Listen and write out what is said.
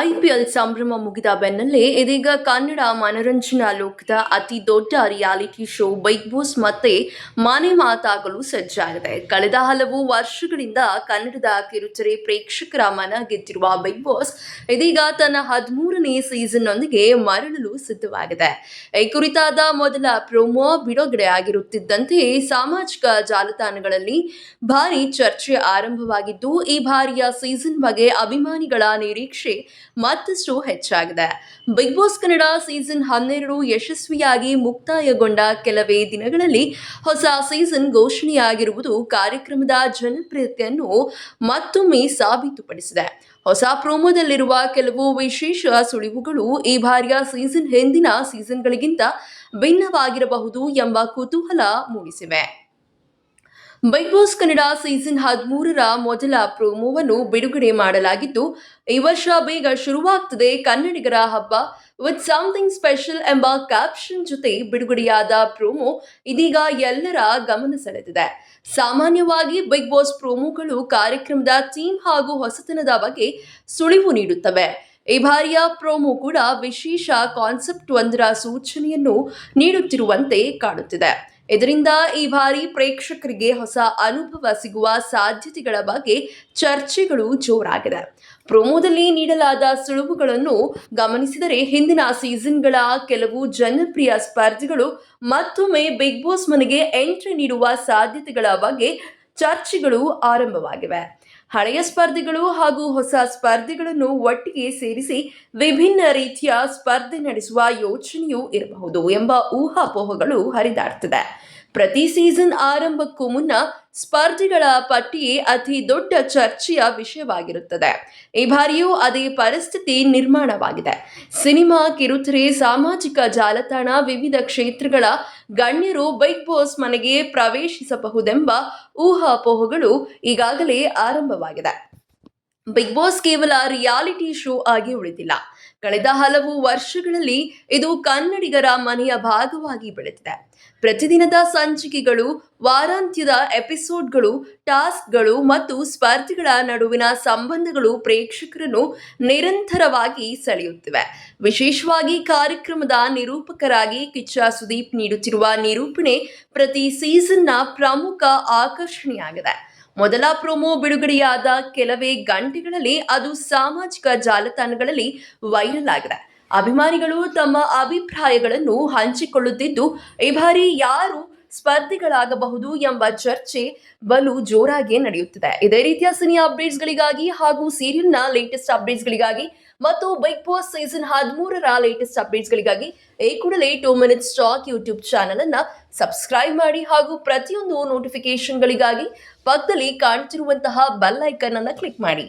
IPL ಸಂಭ್ರಮ ಮುಗಿದ ಬೆನ್ನಲ್ಲೇ ಇದೀಗ ಕನ್ನಡ ಮನರಂಜನಾ ಲೋಕದ ಅತಿ ದೊಡ್ಡ ರಿಯಾಲಿಟಿ ಶೋ ಬಿಗ್ ಬಾಸ್ ಮತ್ತೆ ಮನೆ ಮಾತಾಗಲು ಸಜ್ಜಾಗಿದೆ. ಕಳೆದ ಹಲವು ವರ್ಷಗಳಿಂದ ಕನ್ನಡದ ಕಿರುತೆರೆ ಪ್ರೇಕ್ಷಕರ ಮನ ಗೆದ್ದಿರುವ ಬಿಗ್ ಬಾಸ್ ಇದೀಗ ತನ್ನ 13ನೇ ಸೀಸನ್ನೊಂದಿಗೆ ಮರಳಲು ಸಿದ್ಧವಾಗಿದೆ. ಈ ಕುರಿತಾದ ಮೊದಲ ಪ್ರೊಮೋ ಬಿಡುಗಡೆ ಆಗಿರುತ್ತಿದ್ದಂತೆಯೇ ಸಾಮಾಜಿಕ ಜಾಲತಾಣಗಳಲ್ಲಿ ಭಾರಿ ಚರ್ಚೆ ಆರಂಭವಾಗಿದ್ದು, ಈ ಬಾರಿಯ ಸೀಸನ್ ಬಗ್ಗೆ ಅಭಿಮಾನಿಗಳ ನಿರೀಕ್ಷೆ ಮತ್ತಷ್ಟು ಹೆಚ್ಚಾಗಿದೆ. ಬಿಗ್ ಬಾಸ್ ಕನ್ನಡ ಸೀಸನ್ 12 ಯಶಸ್ವಿಯಾಗಿ ಮುಕ್ತಾಯಗೊಂಡ ಕೆಲವೇ ದಿನಗಳಲ್ಲಿ ಹೊಸ ಸೀಸನ್ ಘೋಷಣೆಯಾಗಿರುವುದು ಕಾರ್ಯಕ್ರಮದ ಜನಪ್ರಿಯತೆಯನ್ನು ಮತ್ತೊಮ್ಮೆ ಸಾಬೀತುಪಡಿಸಿದೆ. ಹೊಸ ಪ್ರೋಮೋದಲ್ಲಿರುವ ಕೆಲವು ವಿಶೇಷ ಸುಳಿವುಗಳು ಈ ಬಾರಿಯ ಸೀಸನ್ ಹಿಂದಿನ ಸೀಸನ್ಗಳಿಗಿಂತ ಭಿನ್ನವಾಗಿರಬಹುದು ಎಂಬ ಕುತೂಹಲ ಮೂಡಿಸಿವೆ. ಬಿಗ್ ಬಾಸ್ ಕನ್ನಡ ಸೀಸನ್ 13ರ ಮೊದಲ ಪ್ರೋಮೋವನ್ನು ಬಿಡುಗಡೆ ಮಾಡಲಾಗಿದ್ದು, ಈ ವರ್ಷ ಬೇಗ ಶುರುವಾಗ್ತದೆ ಕನ್ನಡಿಗರ ಹಬ್ಬ ವಿತ್ ಸಮಥಿಂಗ್ ಸ್ಪೆಷಲ್ ಎಂಬ ಕ್ಯಾಪ್ಷನ್ ಜೊತೆ ಬಿಡುಗಡೆಯಾದ ಪ್ರೋಮೋ ಇದೀಗ ಎಲ್ಲರ ಗಮನ ಸೆಳೆದಿದೆ. ಸಾಮಾನ್ಯವಾಗಿ ಬಿಗ್ ಬಾಸ್ ಪ್ರೋಮೋಗಳು ಕಾರ್ಯಕ್ರಮದ ಥೀಮ್ ಹಾಗೂ ಹೊಸತನದ ಬಗ್ಗೆ ಸುಳಿವು ನೀಡುತ್ತವೆ. ಈ ಬಾರಿಯ ಪ್ರೋಮೋ ಕೂಡ ವಿಶೇಷ ಕಾನ್ಸೆಪ್ಟ್ ಒಂದರ ಸೂಚನೆಯನ್ನು ನೀಡುತ್ತಿರುವಂತೆ ಕಾಣುತ್ತಿದೆ. ಇದರಿಂದ ಈ ಬಾರಿ ಪ್ರೇಕ್ಷಕರಿಗೆ ಹೊಸ ಅನುಭವ ಸಿಗುವ ಸಾಧ್ಯತೆಗಳ ಬಗ್ಗೆ ಚರ್ಚೆಗಳು ಜೋರಾಗಿದೆ. ಪ್ರೋಮೋದಲ್ಲಿ ನೀಡಲಾದ ಸುಳಿವುಗಳನ್ನು ಗಮನಿಸಿದರೆ ಹಿಂದಿನ ಸೀಸನ್ಗಳ ಕೆಲವು ಜನಪ್ರಿಯ ಸ್ಪರ್ಧಿಗಳು ಮತ್ತೊಮ್ಮೆ ಬಿಗ್ ಬಾಸ್ ಮನೆಗೆ ಎಂಟ್ರಿ ನೀಡುವ ಸಾಧ್ಯತೆಗಳ ಬಗ್ಗೆ ಚರ್ಚೆಗಳು ಆರಂಭವಾಗಿವೆ. ಹಳೆಯ ಸ್ಪರ್ಧಿಗಳು ಹಾಗೂ ಹೊಸ ಸ್ಪರ್ಧಿಗಳನ್ನು ಒಟ್ಟಿಗೆ ಸೇರಿಸಿ ವಿಭಿನ್ನ ರೀತಿಯ ಸ್ಪರ್ಧೆ ನಡೆಸುವ ಯೋಚನೆಯೂ ಇರಬಹುದು ಎಂಬ ಊಹಾಪೋಹಗಳು ಹರಿದಾಡ್ತಿದೆ. ಪ್ರತಿ ಸೀಸನ್ ಆರಂಭಕ್ಕೂ ಮುನ್ನ ಸ್ಪರ್ಧಿಗಳ ಪಟ್ಟಿಯೇ ಅತಿ ದೊಡ್ಡ ಚರ್ಚೆಯ ವಿಷಯವಾಗಿರುತ್ತದೆ. ಈ ಬಾರಿಯೂ ಅದೇ ಪರಿಸ್ಥಿತಿ ನಿರ್ಮಾಣವಾಗಿದೆ. ಸಿನಿಮಾ, ಕಿರುತೆರೆ, ಸಾಮಾಜಿಕ ಜಾಲತಾಣ, ವಿವಿಧ ಕ್ಷೇತ್ರಗಳ ಗಣ್ಯರು ಬಿಗ್ ಬಾಸ್ ಮನೆಗೆ ಪ್ರವೇಶಿಸಬಹುದೆಂಬ ಊಹಾಪೋಹಗಳು ಈಗಾಗಲೇ ಆರಂಭವಾಗಿದೆ. ಬಿಗ್ ಬಾಸ್ ಕೇವಲ ರಿಯಾಲಿಟಿ ಶೋ ಆಗಿ ಉಳಿದಿಲ್ಲ. ಕಳೆದ ಹಲವು ವರ್ಷಗಳಲ್ಲಿ ಇದು ಕನ್ನಡಿಗರ ಮನೆಯ ಭಾಗವಾಗಿ ಬೆಳೆದಿದೆ. ಪ್ರತಿದಿನದ ಸಂಚಿಕೆಗಳು, ವಾರಾಂತ್ಯದ ಎಪಿಸೋಡ್ಗಳು, ಟಾಸ್ಕ್ಗಳು ಮತ್ತು ಸ್ಪರ್ಧಿಗಳ ನಡುವಿನ ಸಂಬಂಧಗಳು ಪ್ರೇಕ್ಷಕರನ್ನು ನಿರಂತರವಾಗಿ ಸೆಳೆಯುತ್ತಿವೆ. ವಿಶೇಷವಾಗಿ ಕಾರ್ಯಕ್ರಮದ ನಿರೂಪಕರಾಗಿ ಕಿಚ್ಚ ಸುದೀಪ್ ನೀಡುತ್ತಿರುವ ನಿರೂಪಣೆ ಪ್ರತಿ ಸೀಸನ್ನ ಪ್ರಮುಖ ಆಕರ್ಷಣೆಯಾಗಿದೆ. ಮೊದಲ ಪ್ರೋಮೋ ಬಿಡುಗಡೆಯಾದ ಕೆಲವೇ ಗಂಟೆಗಳಲ್ಲಿ ಅದು ಸಾಮಾಜಿಕ ಜಾಲತಾಣಗಳಲ್ಲಿ ವೈರಲ್ ಆಗಿದೆ. ಅಭಿಮಾನಿಗಳು ತಮ್ಮ ಅಭಿಪ್ರಾಯಗಳನ್ನು ಹಂಚಿಕೊಳ್ಳುತ್ತಿದ್ದು, ಈ ಬಾರಿ ಯಾರು ಸ್ಪರ್ಧಿಗಳಾಗಬಹುದು ಎಂಬ ಚರ್ಚೆ ಬಲು ಜೋರಾಗಿ ನಡೆಯುತ್ತಿದೆ. ಇದೇ ರೀತಿಯ ಸಿನಿ ಅಪ್ಡೇಟ್ಸ್ಗಳಿಗಾಗಿ ಹಾಗೂ ಸೀರಿಯಲ್ನ ಲೇಟೆಸ್ಟ್ ಅಪ್ಡೇಟ್ಸ್ಗಳಿಗಾಗಿ ಮತ್ತು ಬಿಗ್ ಬಾಸ್ ಸೀಸನ್ 13ರ ಲೇಟೆಸ್ಟ್ ಅಪ್ಡೇಟ್ಸ್ಗಳಿಗಾಗಿ ಈ ಕೂಡಲೇ 2 Minutes Talk ಯೂಟ್ಯೂಬ್ ಚಾನಲ್ ಅನ್ನು ಸಬ್ಸ್ಕ್ರೈಬ್ ಮಾಡಿ ಹಾಗೂ ಪ್ರತಿಯೊಂದು ನೋಟಿಫಿಕೇಶನ್ಗಳಿಗಾಗಿ ಪಕ್ಕದಲ್ಲಿ ಕಾಣ್ತಿರುವಂತಹ ಬೆಲ್ ಐಕನ್ ಅನ್ನು ಕ್ಲಿಕ್ ಮಾಡಿ.